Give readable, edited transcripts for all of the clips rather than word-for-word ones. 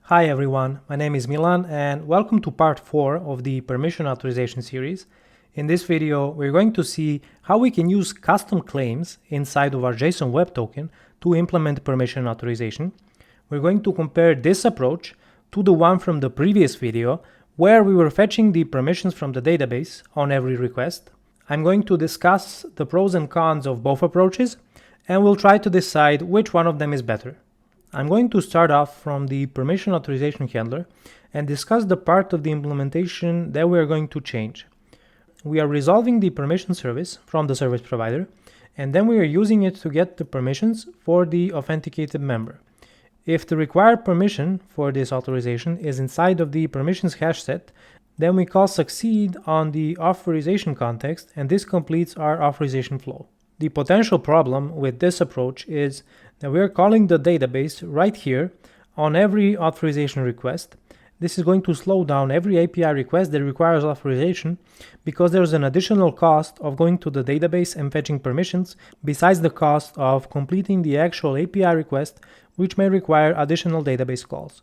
Hi everyone, my name is Milan and welcome to part 4 of the permission authorization series. In this video, we're going to see how we can use custom claims inside of our JSON Web Token to implement permission authorization. We're going to compare this approach to the one from the previous video where we were fetching the permissions from the database on every request. I'm going to discuss the pros and cons of both approaches and we'll try to decide which one of them is better. I'm going to start off from the permission authorization handler and discuss the part of the implementation that we are going to change. We are resolving the permission service from the service provider, and then we are using it to get the permissions for the authenticated member. If the required permission for this authorization is inside of the permissions hash set, then we call succeed on the authorization context, and this completes our authorization flow. The potential problem with this approach is that we are calling the database right here on every authorization request. This is going to slow down every API request that requires authorization because there's an additional cost of going to the database and fetching permissions besides the cost of completing the actual API request, which may require additional database calls.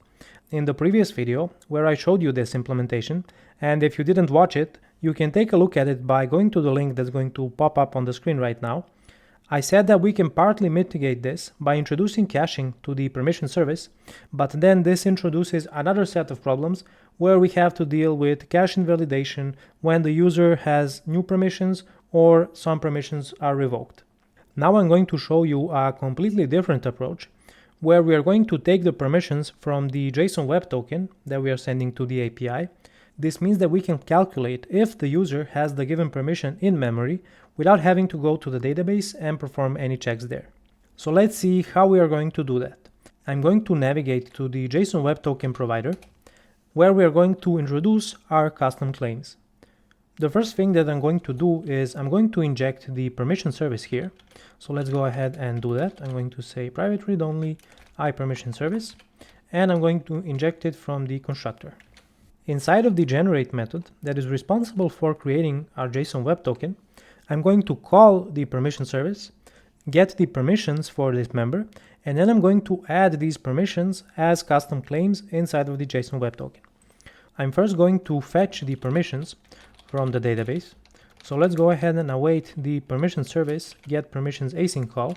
In the previous video, where I showed you this implementation, and if you didn't watch it, you can take a look at it by going to the link that's going to pop up on the screen right now. I said that we can partly mitigate this by introducing caching to the permission service, but then this introduces another set of problems where we have to deal with cache invalidation when the user has new permissions or some permissions are revoked. Now I'm going to show you a completely different approach where we are going to take the permissions from the JSON Web Token that we are sending to the API. This means that we can calculate if the user has the given permission in memory without having to go to the database and perform any checks there. So let's see how we are going to do that. I'm going to navigate to the JSON Web Token provider, where we are going to introduce our custom claims. The first thing that I'm going to do is I'm going to inject the permission service here. So let's go ahead and do that. I'm going to say private read only iPermission service, and I'm going to inject it from the constructor. Inside of the generate method that is responsible for creating our JSON Web Token, I'm going to call the permission service, get the permissions for this member, and then I'm going to add these permissions as custom claims inside of the JSON Web Token. I'm first going to fetch the permissions from the database. So let's go ahead and await the permission service get permissions async call,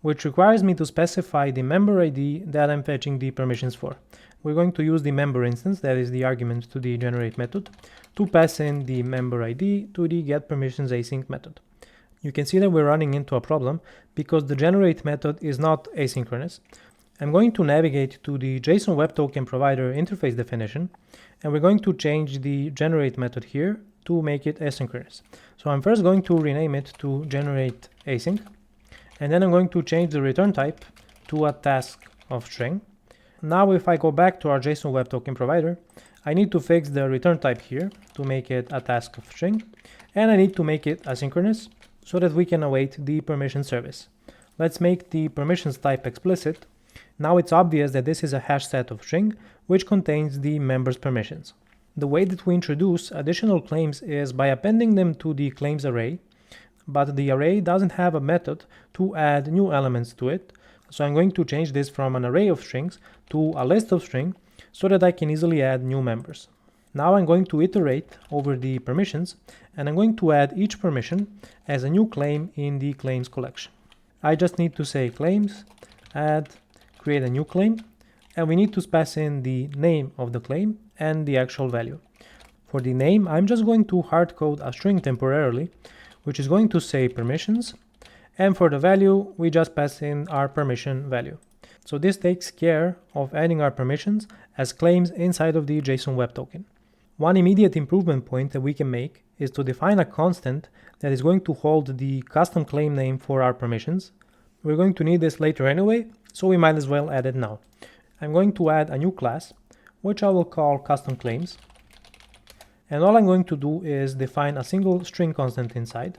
which requires me to specify the member ID that I'm fetching the permissions for. We're going to use the member instance, that is the argument to the generate method, to pass in the member ID to the get permissions async method. You can see that we're running into a problem because the generate method is not asynchronous. I'm going to navigate to the JSON Web Token provider interface definition, and we're going to change the generate method here to make it asynchronous. So I'm first going to rename it to generate async, and then I'm going to change the return type to a task of string. Now if I go back to our JSON Web Token provider, I need to fix the return type here to make it a task of string, and I need to make it asynchronous so that we can await the permission service. Let's make the permissions type explicit. Now it's obvious that this is a hash set of string which contains the member's permissions. The way that we introduce additional claims is by appending them to the claims array, but the array doesn't have a method to add new elements to it. So I'm going to change this from an array of strings to a list of strings so that I can easily add new members. Now I'm going to iterate over the permissions, and I'm going to add each permission as a new claim in the claims collection. I just need to say claims, add, create a new claim, and we need to pass in the name of the claim and the actual value. For the name, I'm just going to hardcode a string temporarily, which is going to say permissions, and for the value, we just pass in our permission value. So this takes care of adding our permissions as claims inside of the JSON Web Token. One immediate improvement point that we can make is to define a constant that is going to hold the custom claim name for our permissions. We're going to need this later anyway, so we might as well add it now. I'm going to add a new class, which I will call custom claims. And all I'm going to do is define a single string constant inside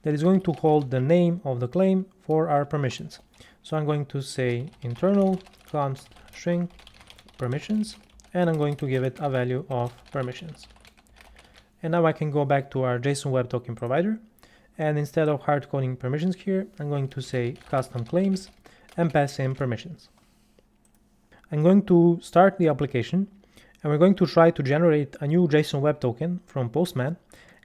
that is going to hold the name of the claim for our permissions. So I'm going to say internal const string permissions, and I'm going to give it a value of permissions. And now I can go back to our JSON Web Token provider, and instead of hard coding permissions here, I'm going to say custom claims and pass in permissions. I'm going to start the application, and we're going to try to generate a new JSON Web Token from Postman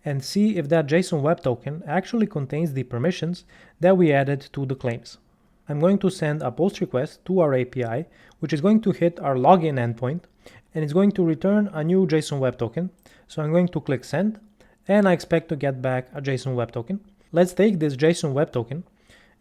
and see if that JSON Web Token actually contains the permissions that we added to the claims. I'm going to send a post request to our API, which is going to hit our login endpoint, and it's going to return a new JSON Web Token. So I'm going to click send, and I expect to get back a JSON Web Token. Let's take this JSON Web Token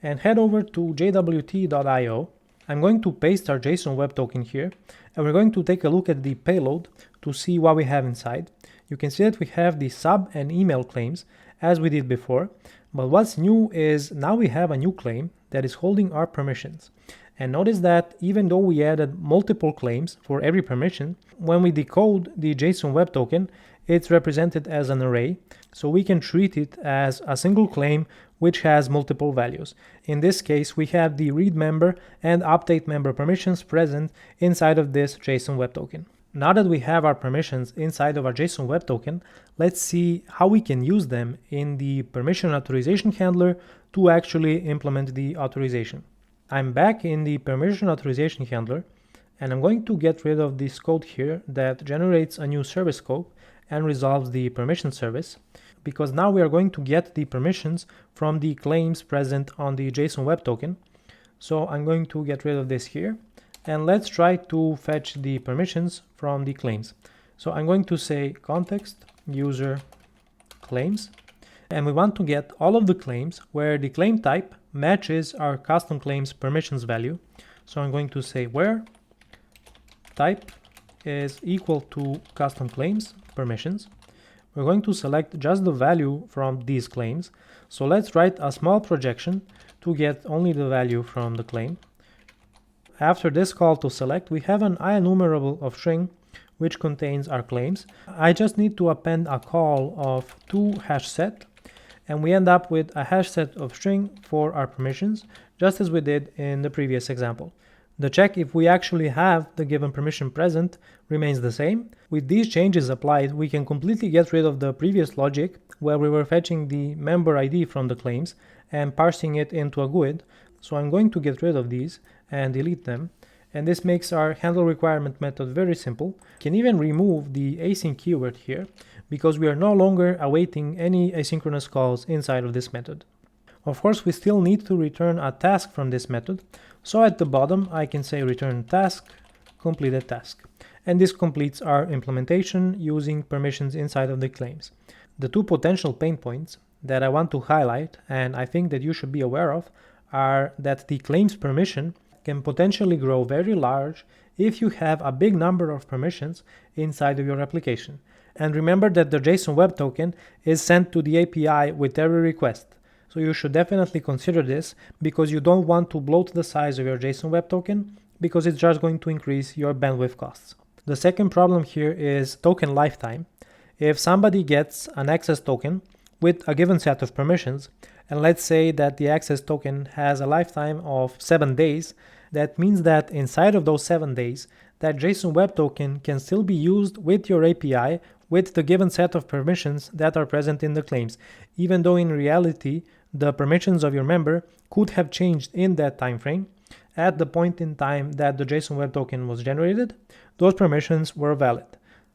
and head over to JWT.io. I'm going to paste our JSON Web Token here, and we're going to take a look at the payload to see what we have inside. You can see that we have the sub and email claims as we did before, but what's new is now we have a new claim that is holding our permissions. And notice that even though we added multiple claims for every permission, when we decode the JSON Web Token, it's represented as an array, so we can treat it as a single claim which has multiple values. In this case, we have the read member and update member permissions present inside of this JSON Web Token. Now that we have our permissions inside of our JSON Web Token, let's see how we can use them in the permission authorization handler to actually implement the authorization. I'm back in the permission authorization handler, and I'm going to get rid of this code here that generates a new service scope and resolves the permission service, because now we are going to get the permissions from the claims present on the JSON Web Token. So I'm going to get rid of this here, and let's try to fetch the permissions from the claims. So I'm going to say context user claims, and we want to get all of the claims where the claim type matches our custom claims permissions value. So I'm going to say where type is equal to custom claims permissions. We're going to select just the value from these claims. So let's write a small projection to get only the value from the claim. After this call to select, we have an IEnumerable of string which contains our claims. I just need to append a call of toHashSet, and we end up with a hash set of string for our permissions, just as we did in the previous example. The check if we actually have the given permission present remains the same. With these changes applied, we can completely get rid of the previous logic where we were fetching the member ID from the claims and parsing it into a GUID. So I'm going to get rid of these and delete them. And this makes our handle requirement method very simple. We can even remove the async keyword here because we are no longer awaiting any asynchronous calls inside of this method. Of course, we still need to return a task from this method. So at the bottom, I can say return task, completed task. And this completes our implementation using permissions inside of the claims. The two potential pain points that I want to highlight, and I think that you should be aware of, are that the claims permission can potentially grow very large if you have a big number of permissions inside of your application. And remember that the JSON Web Token is sent to the API with every request. So you should definitely consider this because you don't want to bloat the size of your JSON Web Token because it's just going to increase your bandwidth costs. The second problem here is token lifetime. If somebody gets an access token with a given set of permissions, and let's say that the access token has a lifetime of 7 days, that means that inside of those 7 days, that JSON Web Token can still be used with your API with the given set of permissions that are present in the claims, even though in reality, the permissions of your member could have changed in that time frame. At the point in time that the JSON Web Token was generated, those permissions were valid.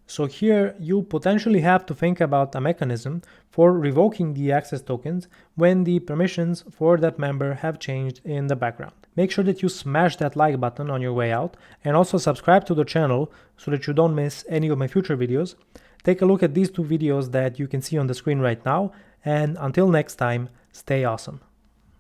So here you potentially have to think about a mechanism for revoking the access tokens when the permissions for that member have changed in the background. Make sure that you smash that like button on your way out and also subscribe to the channel so that you don't miss any of my future videos. Take a look at these two videos that you can see on the screen right now, and until next time, stay awesome.